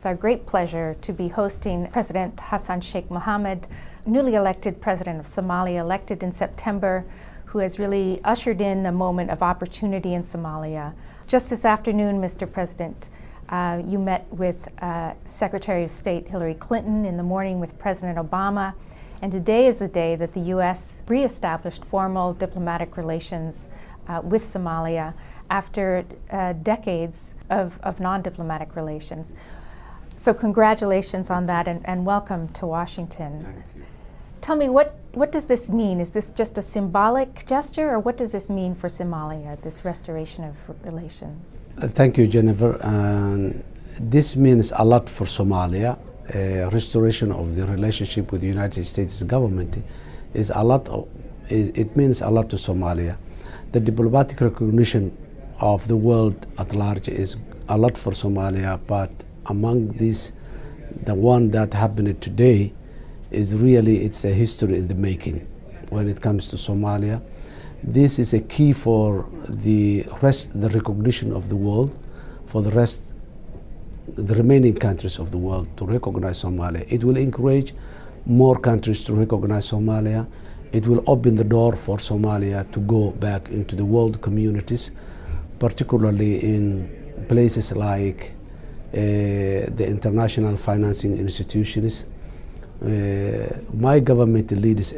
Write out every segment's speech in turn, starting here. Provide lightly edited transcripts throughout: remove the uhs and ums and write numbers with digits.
It's our great pleasure to be hosting President Hassan Sheikh Mohamud, newly elected President of Somalia, elected in September, who has really ushered in a moment of opportunity in Somalia. Just this afternoon, Mr. President, you met with Secretary of State Hillary Clinton, in the morning with President Obama, and today is the day that the U.S. reestablished formal diplomatic relations with Somalia after decades of non-diplomatic relations. So congratulations on that, and welcome to Washington. Thank you. Tell me, what does this mean? Is this just a symbolic gesture, or what does this mean for Somalia, this restoration of relations? Thank you, Jennifer. This means a lot for Somalia. Restoration of the relationship with the United States government is a lot. It means a lot to Somalia. The diplomatic recognition of the world at large is a lot for Somalia, but among these, the one that happened today is really, it's a history in the making when it comes to Somalia. This is a key for the recognition of the world, for the remaining countries of the world to recognize Somalia. It will encourage more countries to recognize Somalia. It will open the door for Somalia to go back into the world communities, particularly in places like the international financing institutions. My government needs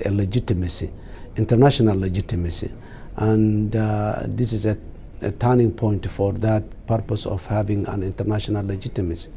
a legitimacy, international legitimacy, and this is a turning point for that purpose of having an international legitimacy.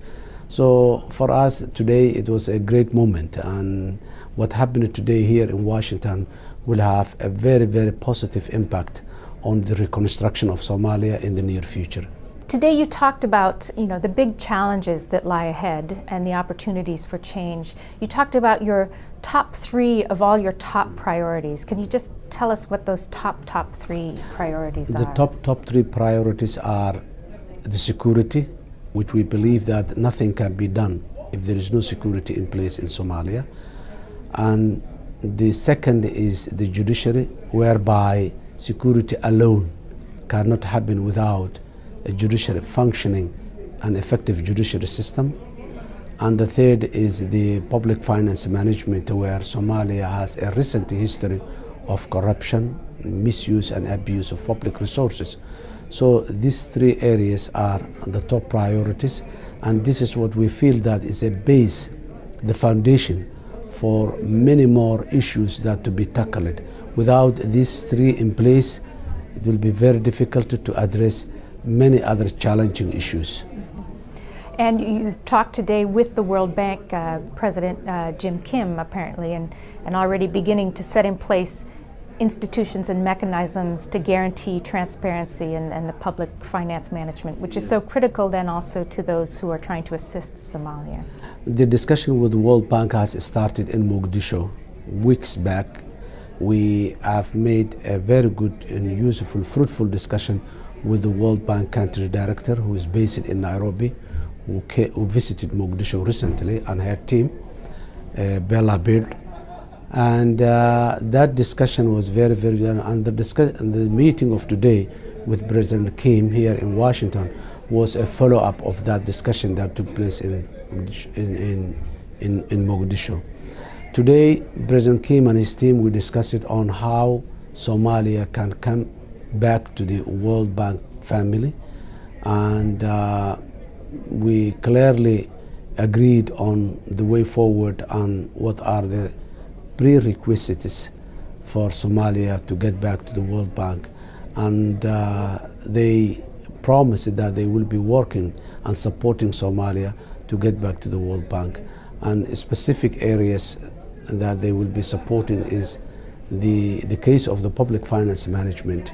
So for us today, it was a great moment, and what happened today here in Washington will have a very, very positive impact on the reconstruction of Somalia in the near future. Today you talked about, the big challenges that lie ahead and the opportunities for change. You talked about your top three of all your top priorities. Can you just tell us what those top three priorities are? The top three priorities are the security, which we believe that nothing can be done if there is no security in place in Somalia. And the second is the judiciary, whereby security alone cannot happen without a judiciary functioning, an effective judiciary system. And the third is the public finance management, where Somalia has a recent history of corruption, misuse and abuse of public resources. So these three areas are the top priorities, and this is what we feel that is a base, the foundation for many more issues that to be tackled. Without these three in place, it will be very difficult to address many other challenging issues. And you've talked today with the World Bank President Jim Kim, apparently, and already beginning to set in place institutions and mechanisms to guarantee transparency and the public finance management, which is so critical then also to those who are trying to assist Somalia. The discussion with the World Bank has started in Mogadishu weeks back. We have made a very good and useful, fruitful discussion with the World Bank country director, who is based in Nairobi, who visited Mogadishu recently, and her team, Bella Bird. And that discussion was very, very good. And the meeting of today with President Kim here in Washington was a follow-up of that discussion that took place in Mogadishu. Today, President Kim and his team will discuss it on how Somalia can come back to the World Bank family, and we clearly agreed on the way forward and what are the prerequisites for Somalia to get back to the World Bank. And they promised that they will be working and supporting Somalia to get back to the World Bank. And specific areas that they will be supporting is the case of the public finance management,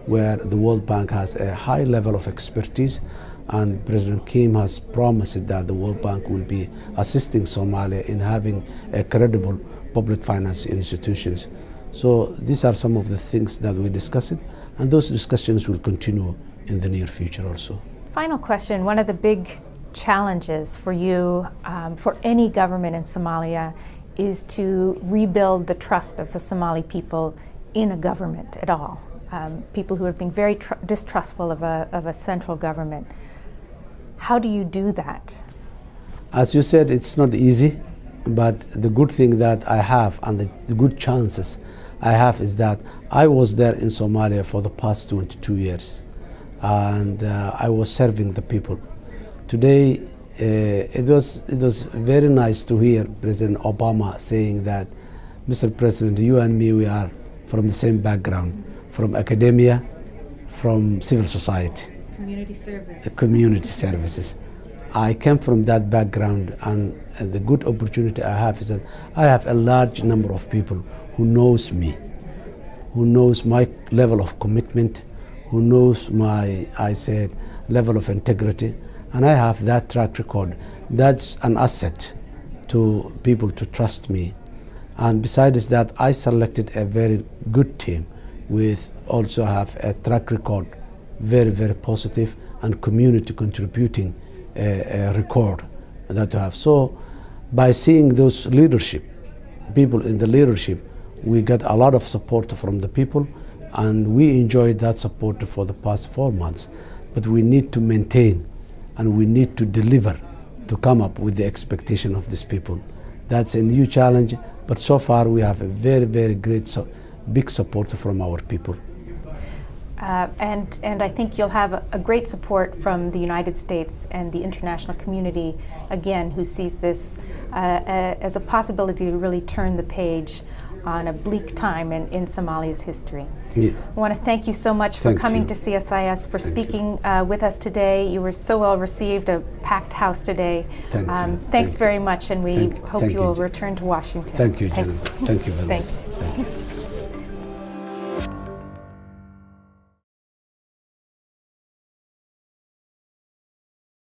where the World Bank has a high level of expertise, and President Kim has promised that the World Bank will be assisting Somalia in having a credible public finance institutions. So these are some of the things that we discussed, and those discussions will continue in the near future also. Final question. One of the big challenges for you, for any government in Somalia, is to rebuild the trust of the Somali people in a government at all. People who have been very distrustful of a central government. How do you do that? As you said, it's not easy, but the good thing that I have and the good chances I have is that I was there in Somalia for the past 22 years, and I was serving the people. Today, it was very nice to hear President Obama saying that, Mr. President, you and me, we are from the same background, from academia, from civil society. Community service. Community services. I came from that background, and the good opportunity I have is that I have a large number of people who knows me, who knows my level of commitment, who knows my, level of integrity, and I have that track record. That's an asset to people to trust me. And besides that, I selected a very good team with also have a track record, very, very positive, and community contributing a record that you have. So by seeing those leadership, people in the leadership, we got a lot of support from the people, and we enjoyed that support for the past 4 months. But we need to maintain and we need to deliver to come up with the expectation of these people. That's a new challenge, but so far we have a very, very great, big support from our people. And I think you'll have a great support from the United States and the international community, again, who sees this as a possibility to really turn the page on a bleak time in Somalia's history. Yeah. I want to thank you so much for coming to CSIS, for speaking with us today. You were so well received, a packed house today. Thanks very much, and we hope you will return to Washington. Thank you, Jenna. Thanks. Thank you very much. Thanks.